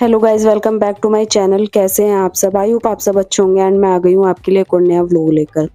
Hello guys, welcome back to my channel. कैसे हैं आप सब? आई होप आप सब अच्छे होंगे एंड मैं आ गई हूँ आपके लिए एक और नया व्लॉग लेकर।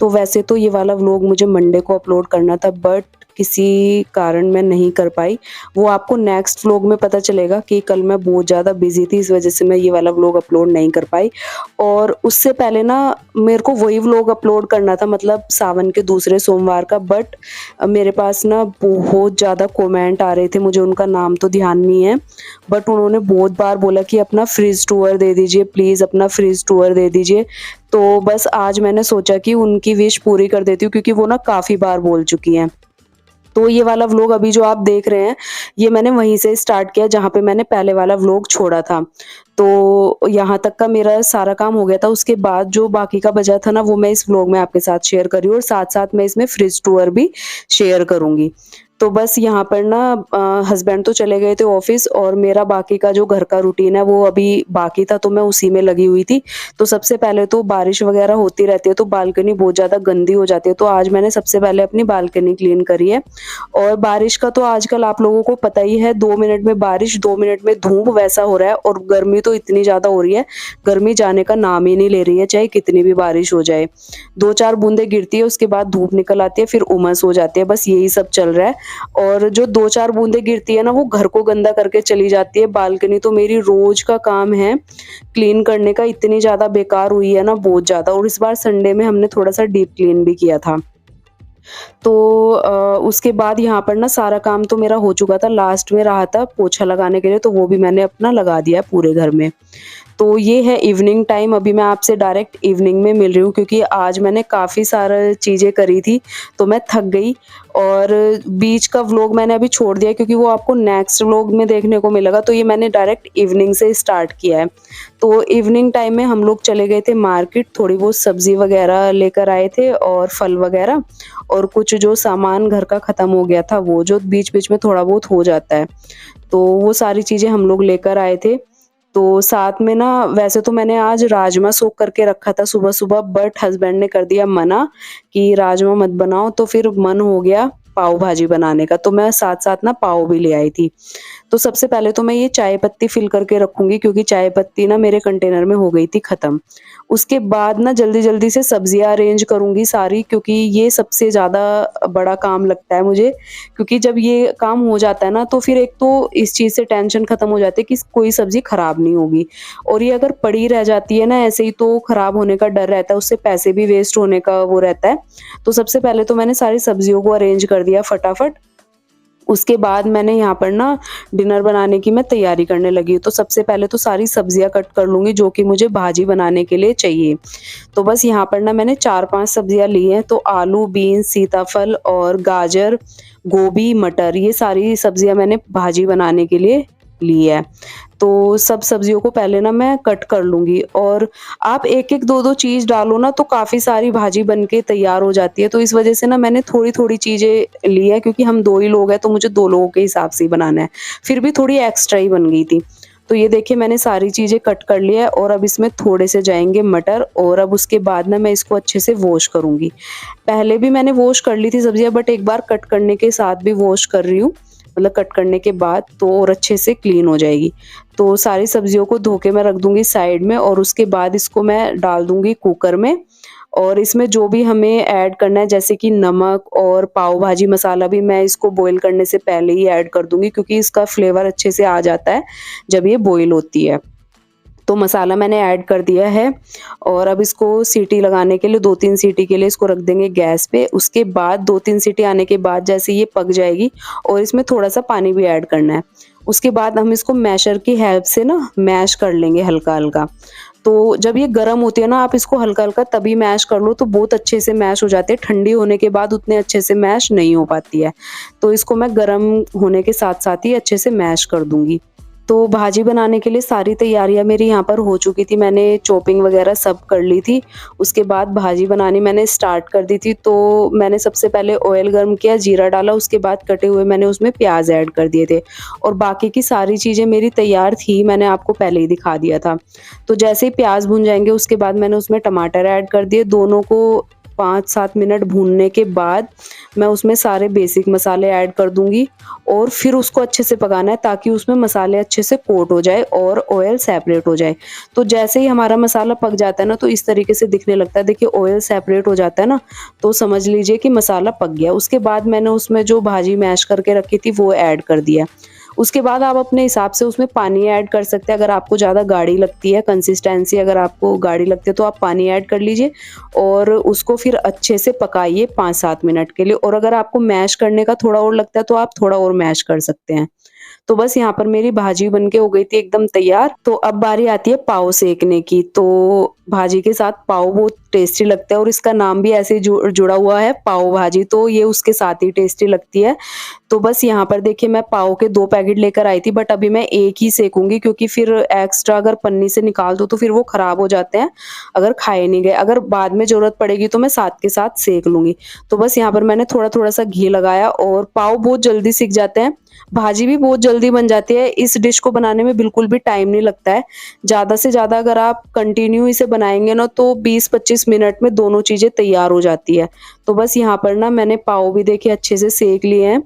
तो वैसे तो ये वाला व्लॉग मुझे मंडे को अपलोड करना था, बट किसी कारण मैं नहीं कर पाई। वो आपको नेक्स्ट व्लॉग में पता चलेगा कि कल मैं बहुत ज़्यादा बिजी थी, इस वजह से मैं ये वाला व्लॉग अपलोड नहीं कर पाई। और उससे पहले ना मेरे को वही व्लॉग अपलोड करना था, मतलब सावन के दूसरे सोमवार का, बट मेरे पास ना बहुत ज़्यादा कमेंट आ रहे थे, मुझे उनका नाम तो ध्यान नहीं है, बट उन्होंने बहुत बार बोला कि अपना फ्रिज टूर दे दीजिए, प्लीज़ अपना फ्रिज टूर दे दीजिए। तो बस आज मैंने सोचा कि उनकी विश पूरी कर देती हूँ, क्योंकि वो ना काफ़ी बार बोल चुकी हैं। तो ये वाला व्लॉग अभी जो आप देख रहे हैं, ये मैंने वहीं से स्टार्ट किया जहाँ पे मैंने पहले वाला व्लॉग छोड़ा था। तो यहाँ तक का मेरा सारा काम हो गया था, उसके बाद जो बाकी का बचा था ना, वो मैं इस व्लॉग में आपके साथ शेयर कर रही हूँ, और साथ-साथ मैं इसमें फ्रिज टूर भी शेयर करूँगी। तो बस यहाँ पर ना हस्बैंड तो चले गए थे ऑफ़िस, और मेरा बाकी का जो घर का रूटीन है वो अभी बाकी था, तो मैं उसी में लगी हुई थी। तो सबसे पहले तो बारिश वगैरह होती रहती है, तो बालकनी बहुत ज़्यादा गंदी हो जाती है, तो आज मैंने सबसे पहले अपनी बालकनी क्लीन करी है। और बारिश का तो आजकल आप लोगों को पता ही है, 2 मिनट में बारिश, 2 मिनट में धूप, वैसा हो रहा है। और गर्मी तो इतनी ज़्यादा हो रही है, गर्मी जाने का नाम ही नहीं ले रही है, चाहे कितनी भी बारिश हो जाए। 2-4 बूंदें गिरती है, उसके बाद धूप निकल आती है, फिर उमस हो जाती है, बस यही सब चल रहा है। और जो 2-4 बूंदें गिरती है ना, वो घर को गंदा करके चली जाती है। बालकनी तो मेरी रोज़ का काम है क्लीन करने का, इतनी ज़्यादा बेकार हुई है ना, बहुत ज़्यादा। और इस बार संडे में हमने थोड़ा-सा डीप क्लीन भी किया था। तो उसके बाद यहाँ पर ना सारा काम तो मेरा हो चुका था, लास्ट में रहा था पोछा लगाने के लिए, तो वो भी मैंने अपना लगा दिया है पूरे घर में। तो ये है इवनिंग टाइम, अभी मैं आपसे डायरेक्ट इवनिंग में मिल रही हूँ, क्योंकि आज मैंने काफ़ी सारा चीज़ें करी थी, तो मैं थक गई। और बीच का व्लॉग मैंने अभी छोड़ दिया, क्योंकि वो आपको नेक्स्ट व्लॉग में देखने को मिलेगा, तो ये मैंने डायरेक्ट इवनिंग से स्टार्ट किया है। तो इवनिंग टाइम में हम लोग चले गए थे मार्केट, थोड़ी बहुत सब्ज़ी वगैरह लेकर आए थे और फल वगैरह, और कुछ जो सामान घर का ख़त्म हो गया था, वो जो बीच-बीच में थोड़ा बहुत हो जाता है, तो वो सारी चीज़ें हम लोग लेकर आए थे। तो साथ में ना, वैसे तो मैंने आज राजमा सोक करके रखा था सुबह-सुबह, बट हस्बैंड ने कर दिया मना कि राजमा मत बनाओ, तो फिर मन हो गया पाव भाजी बनाने का, तो मैं साथ-साथ ना पाव भी ले आई थी। तो सबसे पहले तो मैं ये चाय पत्ती फिल करके रखूँगी, क्योंकि चाय पत्ती ना मेरे कंटेनर में हो गई थी ख़त्म। उसके बाद ना जल्दी-जल्दी से सब्जियाँ अरेंज करूँगी सारी, क्योंकि ये सबसे ज़्यादा बड़ा काम लगता है मुझे। क्योंकि जब ये काम हो जाता है ना, तो फिर एक तो इस चीज़ से टेंशन खत्म हो जाती है कि कोई सब्ज़ी खराब नहीं होगी, और ये अगर पड़ी रह जाती है ना ऐसे ही, तो खराब होने का डर रहता है, उससे पैसे भी वेस्ट होने का वो रहता है। तो सबसे पहले तो मैंने सारी सब्जियों को अरेंज कर दिया फटाफट। उसके बाद मैंने यहाँ पर ना डिनर बनाने की मैं तैयारी करने लगी हूँ। तो सबसे पहले तो सारी सब्जियाँ कट कर लूँगी जो कि मुझे भाजी बनाने के लिए चाहिए। तो बस यहाँ पर ना मैंने 4-5 सब्जियाँ ली हैं, तो आलू, बीन्स, सीताफल और गाजर, गोभी, मटर, ये सारी सब्जियाँ मैंने भाजी बनाने के लिए ली है। तो सब सब्जियों को पहले ना मैं कट कर लूँगी, और आप 1-1 2-2 चीज़ डालो ना, तो काफ़ी सारी भाजी बन के तैयार हो जाती है। तो इस वज़ह से ना मैंने थोड़ी-थोड़ी चीज़ें ली हैं, क्योंकि हम 2 ही लोग हैं, तो मुझे 2 लोगों के हिसाब से ही बनाना है। फिर भी थोड़ी एक्स्ट्रा ही बन गई थी। तो ये देखिए मैंने सारी चीज़ें कट कर लिया है, और अब इसमें थोड़े से जाएँगे मटर, और अब उसके बाद ना मैं इसको अच्छे से वॉश करूँगी। पहले भी मैंने वॉश कर ली थी सब्जियाँ, बट एक बार कट करने के साथ भी वॉश कर रही हूँ, मतलब कट करने के बाद, तो और अच्छे से क्लीन हो जाएगी। तो सारी सब्जियों को धो के मैं रख दूँगी साइड में, और उसके बाद इसको मैं डाल दूँगी कुकर में, और इसमें जो भी हमें ऐड करना है, जैसे कि नमक और पाव भाजी मसाला, भी मैं इसको बॉयल करने से पहले ही ऐड कर दूँगी, क्योंकि इसका फ्लेवर अच्छे से आ जाता है जब ये बॉयल होती है। तो मसाला मैंने ऐड कर दिया है, और अब इसको सीटी लगाने के लिए 2-3 सीटी के लिए इसको रख देंगे गैस पे। उसके बाद 2-3 सीटी आने के बाद जैसे ये पक जाएगी, और इसमें थोड़ा-सा पानी भी ऐड करना है। उसके बाद हम इसको मैशर की हेल्प से ना मैश कर लेंगे हल्का-हल्का। तो जब ये गरम होती है ना, आप इसको हल्का-हल्का तभी मैश कर लो, तो बहुत अच्छे से मैश हो जाते हैं। ठंडी होने के बाद उतने अच्छे से मैश नहीं हो पाती है। तो इसको मैं गरम होने के साथ-साथ ही अच्छे से मैश कर दूँगी। तो भाजी बनाने के लिए सारी तैयारियाँ मेरी यहाँ पर हो चुकी थी, मैंने चॉपिंग वगैरह सब कर ली थी। उसके बाद भाजी बनानी मैंने स्टार्ट कर दी थी, तो मैंने सबसे पहले ऑयल गर्म किया, जीरा डाला, उसके बाद कटे हुए मैंने उसमें प्याज़ ऐड कर दिए थे, और बाकी की सारी चीज़ें मेरी तैयार थी, मैंने आपको पहले ही दिखा दिया था। तो जैसे ही प्याज़ भुन जाएँगे, उसके बाद मैंने उसमें टमाटर ऐड कर दिए, दोनों को 5-7 मिनट भूनने के बाद मैं उसमें सारे बेसिक मसाले ऐड कर दूँगी और फिर उसको अच्छे से पकाना है ताकि उसमें मसाले अच्छे से कोट हो जाए और ऑयल सेपरेट हो जाए। तो जैसे ही हमारा मसाला पक जाता है ना, तो इस तरीके से दिखने लगता है, देखिए ऑयल सेपरेट हो जाता है ना, तो समझ लीजिए कि मसाला पक गया। उसके बाद मैंने उसमें जो भाजी मैश करके रखी थी वो ऐड कर दिया। उसके बाद आप अपने हिसाब से उसमें पानी ऐड कर सकते हैं, अगर आपको ज़्यादा गाढ़ी लगती है कंसिस्टेंसी, अगर आपको गाढ़ी लगती है तो आप पानी ऐड कर लीजिए और उसको फिर अच्छे से पकाइए 5-7 मिनट के लिए। और अगर आपको मैश करने का थोड़ा और लगता है तो आप थोड़ा और मैश कर सकते हैं। तो बस यहाँ पर मेरी भाजी बनके हो गई थी एकदम तैयार। तो अब बारी आती है पाव सेकने की। तो भाजी के साथ पाव बहुत टेस्टी लगता है और इसका नाम भी ऐसे ही जुड़ा हुआ है पाव भाजी, तो ये उसके साथ ही टेस्टी लगती है। तो बस यहाँ पर देखिए मैं पाव के 2 पैकेट लेकर आई थी, बट अभी मैं 1 ही सेकूँगी क्योंकि फिर एक्स्ट्रा अगर पन्नी से निकाल दो तो फिर वो खराब हो जाते हैं, अगर खाए नहीं गए। अगर बाद में ज़रूरत पड़ेगी तो मैं साथ के साथ सेक लूँगी। तो बस यहाँ पर मैंने थोड़ा-थोड़ा सा घी लगाया और पाव बहुत जल्दी सिक जाते हैं, भाजी भी बहुत जल्दी बन जाती है। इस डिश को बनाने में बिल्कुल भी टाइम नहीं लगता है। ज़्यादा से ज़्यादा अगर आप कंटिन्यू इसे बनाएँगे ना तो 20-25 मिनट में दोनों चीज़ें तैयार हो जाती है। तो बस यहाँ पर ना मैंने पाव भी देखिए अच्छे से सेक लिए हैं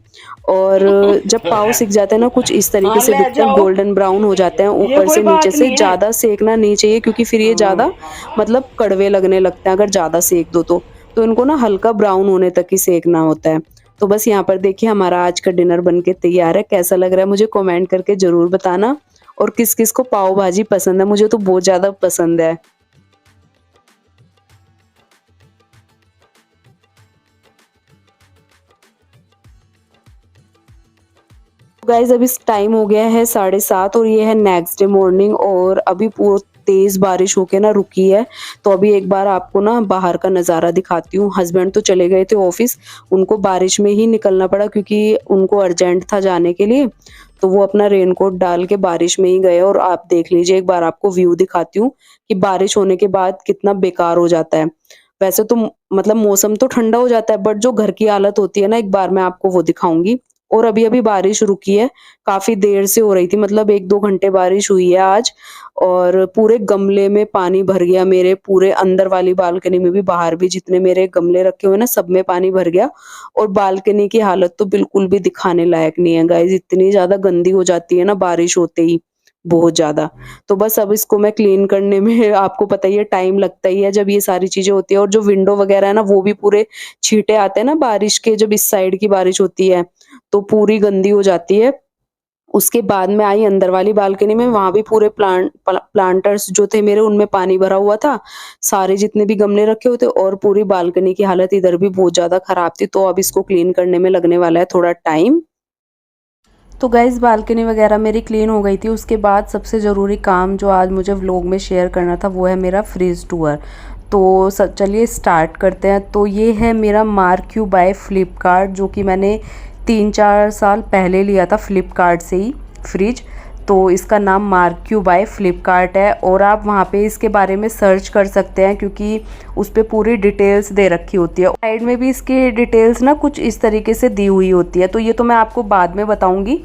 और जब पाव सिक जाते हैं ना कुछ इस तरीके से दिखते हैं, गोल्डन ब्राउन हो जाते हैं ऊपर से नीचे से। ज़्यादा सेकना नहीं चाहिए क्योंकि फिर ये ज़्यादा मतलब कड़वे लगने लगते हैं अगर ज़्यादा सेक दो तो। तो इनको ना हल्का ब्राउन होने तक ही सेकना होता है। तो बस यहाँ पर देखिए हमारा आज का डिनर बनके तैयार है। कैसा लग रहा है मुझे कमेंट करके ज़रूर बताना और किस-किस को पाव भाजी पसंद है, मुझे तो बहुत ज़्यादा पसंद है। गाइज़ अभी टाइम हो गया है 7:30 और ये है नेक्स्ट डे मॉर्निंग और अभी तेज़ बारिश होके ना रुकी है। तो अभी एक बार आपको ना बाहर का नज़ारा दिखाती हूँ। हस्बैंड तो चले गए थे ऑफ़िस, उनको बारिश में ही निकलना पड़ा क्योंकि उनको अर्जेंट था जाने के लिए। तो वो अपना रेनकोट डाल के बारिश में ही गए और आप देख लीजिए, एक बार आपको व्यू दिखाती हूँ कि बारिश होने के बाद कितना बेकार हो जाता है। वैसे तो मतलब मौसम तो ठंडा हो जाता है, बट जो घर की हालत होती है ना, एक बार मैं आपको वो दिखाऊँगी। और अभी-अभी बारिश रुकी है, काफ़ी देर से हो रही थी, मतलब 1-2 घंटे बारिश हुई है आज और पूरे गमले में पानी भर गया, मेरे पूरे अंदर वाली बालकनी में भी, बाहर भी जितने मेरे गमले रखे हुए हैं ना, सब में पानी भर गया और बालकनी की हालत तो बिल्कुल भी दिखाने लायक नहीं है गाइज़, इतनी ज़्यादा गंदी हो जाती है ना बारिश होते ही, बहुत ज़्यादा। तो बस अब इसको मैं क्लीन करने में आपको पता ही है टाइम लगता ही है जब ये सारी चीज़ें होती हैं और जो विंडो वगैरह है ना, वो भी पूरे छींटे आते हैं ना बारिश के, जब इस साइड की बारिश होती है, तो पूरी गंदी हो जाती है। उसके बाद मैं आई अंदर वाली बालकनी में, वहाँ भी पूरे प्लांटर्स जो थे मेरे उनमें पानी भरा हुआ था, सारे जितने भी गमले रखे हुए थे और पूरी बालकनी की हालत इधर भी बहुत ज़्यादा खराब थी। तो अब इसको क्लीन करने में लगने वाला है थोड़ा टाइम। तो गाइज़ बालकनी वगैरह मेरी क्लीन हो गई थी। उसके बाद सबसे ज़रूरी काम जो आज मुझे व्लॉग में शेयर करना था वो है मेरा फ्रिज टूर। तो चलिए स्टार्ट करते हैं। तो ये है मेरा मार्क यू बाय फ्लिपकार्ट, जो कि मैंने 3-4 साल पहले लिया था फ्लिपकार्ट से ही फ्रिज। तो इसका नाम मार्क यू बाय फ्लिपकार्ट है और आप वहाँ पे इसके बारे में सर्च कर सकते हैं क्योंकि उस पर पूरी डिटेल्स दे रखी होती है। साइड में भी इसकी डिटेल्स ना कुछ इस तरीके से दी हुई होती है। तो ये तो मैं आपको बाद में बताऊँगी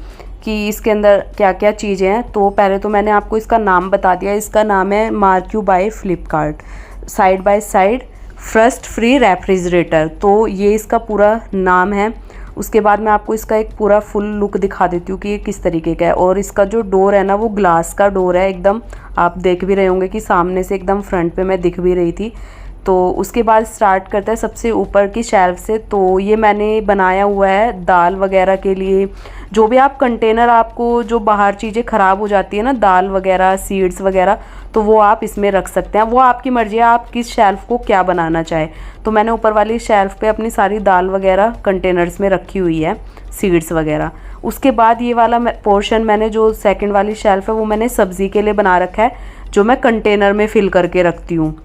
कि इसके अंदर क्या क्या चीज़ें हैं। तो पहले तो मैंने आपको इसका नाम बता दिया, इसका नाम है MarQ by Flipkart side by side frost free refrigerator. तो ये इसका पूरा नाम है। उसके बाद मैं आपको इसका एक पूरा फुल लुक दिखा देती हूँ कि ये किस तरीके का है। और इसका जो डोर है ना वो ग्लास का डोर है एकदम, आप देख भी रहे होंगे कि सामने से एकदम फ्रंट पे मैं दिख भी रही थी। तो उसके बाद स्टार्ट करते हैं सबसे ऊपर की शेल्फ से। तो ये मैंने बनाया हुआ है दाल वगैरह के लिए, जो भी आप कंटेनर, आपको जो बाहर चीज़ें ख़राब हो जाती है ना, दाल वगैरह सीड्स वगैरह, तो वो आप इसमें रख सकते हैं। वो आपकी मर्ज़ी है आप किस शेल्फ़ को क्या बनाना चाहे। तो मैंने ऊपर वाली शेल्फ़ पे अपनी सारी दाल वगैरह कंटेनर्स में रखी हुई है, सीड्स वगैरह। उसके बाद ये वाला पोर्शन मैंने, जो सेकंड वाली शेल्फ़ है, वो मैंने सब्ज़ी के लिए बना रखा है, जो मैं कंटेनर में फ़िल करके रखती हूँ।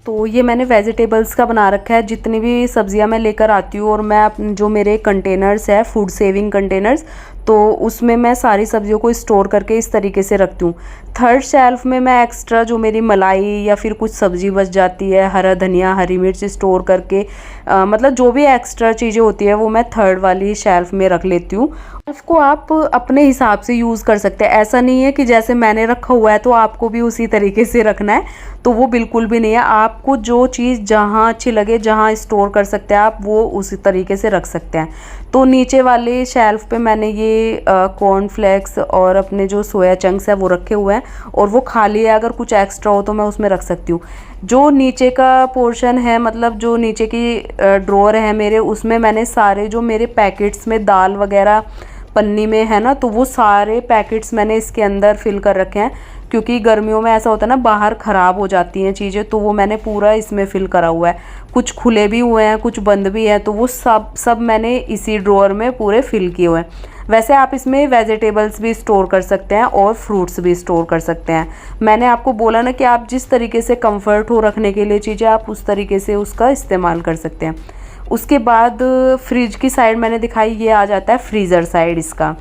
तो ये मैंने वेजिटेबल्स का बना रखा है, जितनी भी सब्जियां मैं लेकर आती हूँ और मैं जो मेरे कंटेनर्स है फूड सेविंग कंटेनर्स, तो उसमें मैं सारी सब्जियों को स्टोर करके इस तरीके से रखती हूँ। थर्ड शेल्फ में मैं एक्स्ट्रा जो मेरी मलाई या फिर कुछ सब्ज़ी बच जाती है, हरा धनिया, हरी मिर्च स्टोर करके मतलब जो भी एक्स्ट्रा चीज़ें होती है वो मैं थर्ड वाली शेल्फ में रख लेती हूँ। शेल्फ को आप अपने हिसाब से यूज़ कर सकते हैं। ऐसा नहीं है कि जैसे मैंने रखा हुआ है तो आपको भी उसी तरीके से रखना है, तो वो बिल्कुल भी नहीं है। आपको जो चीज़ जहाँ अच्छी लगे, जहाँ स्टोर कर सकते हैं आप, वो उसी तरीके से रख सकते हैं। तो नीचे वाले शेल्फ पे मैंने ये कॉर्नफ्लेक्स और अपने जो सोया चंक्स है वो रखे हुए हैं, और वो खाली है। अगर कुछ एक्स्ट्रा हो तो मैं उसमें रख सकती हूँ। जो नीचे का पोर्शन है, मतलब जो नीचे की ड्रॉअर है मेरे, उसमें मैंने सारे जो मेरे पैकेट्स में दाल वगैरह पन्नी में है ना, तो वो सारे पैकेट्स मैंने इसके अंदर फिल कर रखे हैं। क्योंकि गर्मियों में ऐसा होता है ना, बाहर ख़राब हो जाती हैं चीज़ें, तो वो मैंने पूरा इसमें फिल करा हुआ है। कुछ खुले भी हुए हैं, कुछ बंद भी हैं, तो वो सब मैंने इसी ड्रॉअर में पूरे फिल किए हुए हैं। वैसे आप इसमें वेजिटेबल्स भी स्टोर कर सकते हैं और फ्रूट्स भी स्टोर कर सकते हैं। मैंने आपको बोला ना कि आप जिस तरीके से कंफर्ट हो रखने के लिए चीज़ें, आप उस तरीके से उसका इस्तेमाल कर सकते हैं। उसके बाद फ्रिज की साइड मैंने दिखाई, ये आ जाता है फ्रीज़र साइड इसका।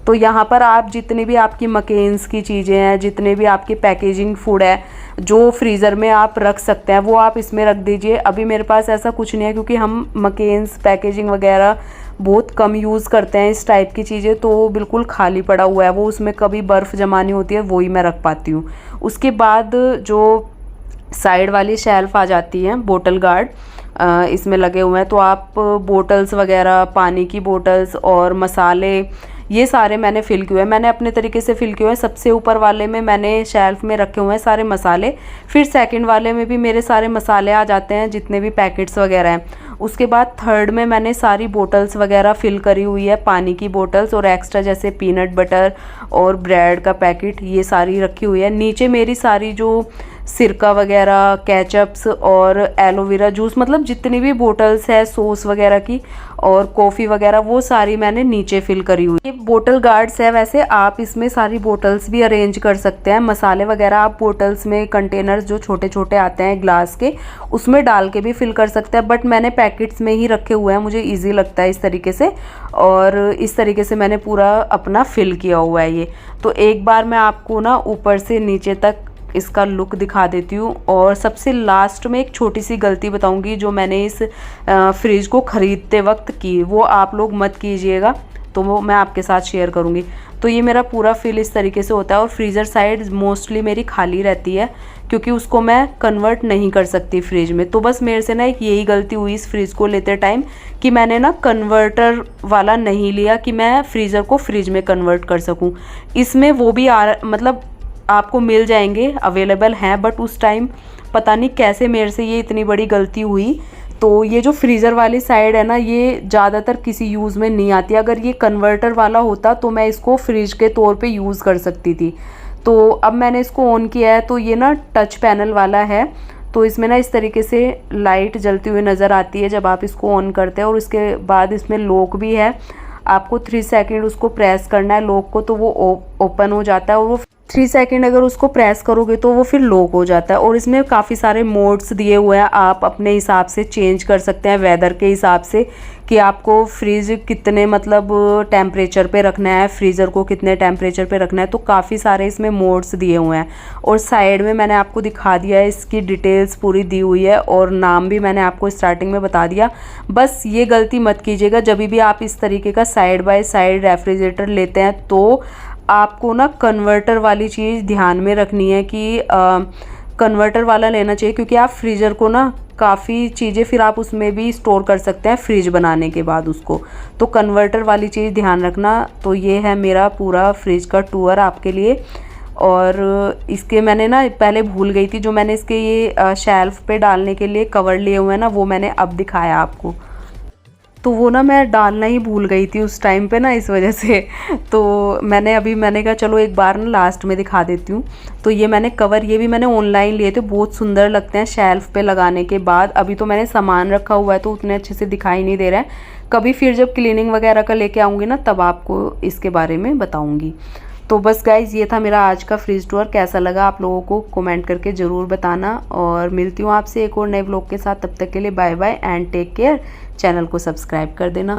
तो यहाँ पर आप जितने भी आपकी मकेन्स की चीज़ें हैं, जितने भी आपके पैकेजिंग फूड है जो फ्रीज़र में आप रख सकते हैं, वो आप इसमें रख दीजिए। अभी मेरे पास ऐसा कुछ नहीं है, क्योंकि हम मकेन्स पैकेजिंग वगैरह बहुत कम यूज़ करते हैं इस टाइप की चीज़ें, तो वो बिल्कुल खाली पड़ा हुआ है। वो उसमें कभी बर्फ़ जमानी होती है, वही मैं रख पाती हूँ। उसके बाद जो साइड वाली शेल्फ आ जाती है, बोतल गार्ड इसमें लगे हुए हैं, तो आप बोटल्स वगैरह, पानी की बोटल्स और मसाले, ये सारे मैंने फ़िल किए हैं। मैंने अपने तरीके से फ़िल किए हैं। सबसे ऊपर वाले में मैंने शेल्फ में रखे हुए हैं सारे मसाले, फिर सेकंड वाले में भी मेरे सारे मसाले आ जाते हैं, जितने भी पैकेट्स वगैरह हैं। उसके बाद थर्ड में मैंने सारी बोटल्स वगैरह फ़िल करी हुई है, पानी की बोटल्स और एक्स्ट्रा जैसे पीनट बटर और ब्रेड का पैकेट, ये सारी रखी हुई है। नीचे मेरी सारी जो सिरका वगैरह, केचप्स और एलोवेरा जूस, मतलब जितनी भी बोटल्स है सॉस वगैरह की और कॉफ़ी वगैरह, वो सारी मैंने नीचे फिल करी हुई। ये बोतल गार्ड्स है। वैसे आप इसमें सारी बोटल्स भी अरेंज कर सकते हैं। मसाले वगैरह आप बोटल्स में, कंटेनर्स जो छोटे छोटे आते हैं ग्लास के, उसमें डाल के भी फिल कर सकते हैं, बट मैंने पैकेट्स में ही रखे हुए हैं, मुझे ईजी लगता है इस तरीके से। और इस तरीके से मैंने पूरा अपना फिल किया हुआ है ये। तो एक बार मैं आपको ना ऊपर से नीचे तक इसका लुक दिखा देती हूँ। और सबसे लास्ट में एक छोटी सी गलती बताऊँगी जो मैंने इस फ्रिज को ख़रीदते वक्त की, वो आप लोग मत कीजिएगा, तो वो मैं आपके साथ शेयर करूँगी। तो ये मेरा पूरा फिल इस तरीके से होता है, और फ्रीज़र साइड मोस्टली मेरी खाली रहती है, क्योंकि उसको मैं कन्वर्ट नहीं कर सकती फ्रिज में। तो बस मेरे से ना एक यही गलती हुई इस फ्रिज को लेते टाइम, कि मैंने ना कन्वर्टर वाला नहीं लिया कि मैं फ्रीज़र को फ्रिज में कन्वर्ट कर सकूँ। इसमें वो भी मतलब आपको मिल जाएंगे, अवेलेबल हैं, बट उस टाइम पता नहीं कैसे मेरे से ये इतनी बड़ी गलती हुई। तो ये जो फ्रीज़र वाली साइड है ना, ये ज़्यादातर किसी यूज़ में नहीं आती। अगर ये कन्वर्टर वाला होता तो मैं इसको फ्रिज के तौर पे यूज़ कर सकती थी। तो अब मैंने इसको ऑन किया है, तो ये ना टच पैनल वाला है, तो इसमें ना इस तरीके से लाइट जलती हुई नज़र आती है जब आप इसको ऑन करते हैं। और उसके बाद इसमें लॉक भी है, आपको 3 सेकंड उसको प्रेस करना है लॉक को, तो वो ओपन हो जाता है। और वो 3 सेकंड अगर उसको प्रेस करोगे तो वो फिर लॉक हो जाता है। और इसमें काफ़ी सारे मोड्स दिए हुए हैं, आप अपने हिसाब से चेंज कर सकते हैं वेदर के हिसाब से, कि आपको फ्रिज कितने मतलब टेम्परेचर पे रखना है, फ्रीज़र को कितने टेम्परेचर पे रखना है। तो काफ़ी सारे इसमें मोड्स दिए हुए हैं। और साइड में मैंने आपको दिखा दिया है, इसकी डिटेल्स पूरी दी हुई है, और नाम भी मैंने आपको स्टार्टिंग में बता दिया। बस ये गलती मत कीजिएगा, जब भी आप इस तरीके का साइड बाय साइड रेफ्रिजरेटर लेते हैं, तो आपको ना कन्वर्टर वाली चीज़ ध्यान में रखनी है कि कन्वर्टर वाला लेना चाहिए, क्योंकि आप फ्रीज़र को ना काफ़ी चीज़ें फिर आप उसमें भी स्टोर कर सकते हैं फ्रिज बनाने के बाद उसको। तो कन्वर्टर वाली चीज़ ध्यान रखना। तो ये है मेरा पूरा फ्रिज का टूर आपके लिए। और इसके मैंने ना पहले भूल गई थी, जो मैंने इसके ये शेल्फ पे डालने के लिए कवर लिए हुए हैं ना, वो मैंने अब दिखाया आपको। तो वो ना मैं डालना ही भूल गई थी उस टाइम पे ना, इस वजह से। तो मैंने कहा चलो एक बार ना लास्ट में दिखा देती हूँ। तो ये मैंने कवर, ये भी मैंने ऑनलाइन लिए थे, बहुत सुंदर लगते हैं शेल्फ पे लगाने के बाद। अभी तो मैंने सामान रखा हुआ है तो उतने अच्छे से दिखाई नहीं दे रहा है, कभी फिर जब क्लीनिंग वगैरह का लेके आऊँगी ना, तब आपको इसके बारे में बताऊँगी। तो बस गाइज़, ये था मेरा आज का फ्रिज टूर। कैसा लगा आप लोगों को कमेंट करके ज़रूर बताना, और मिलती हूँ आपसे एक और नए व्लॉग के साथ। तब तक के लिए bye bye and take care. Channel को सब्सक्राइब कर देना।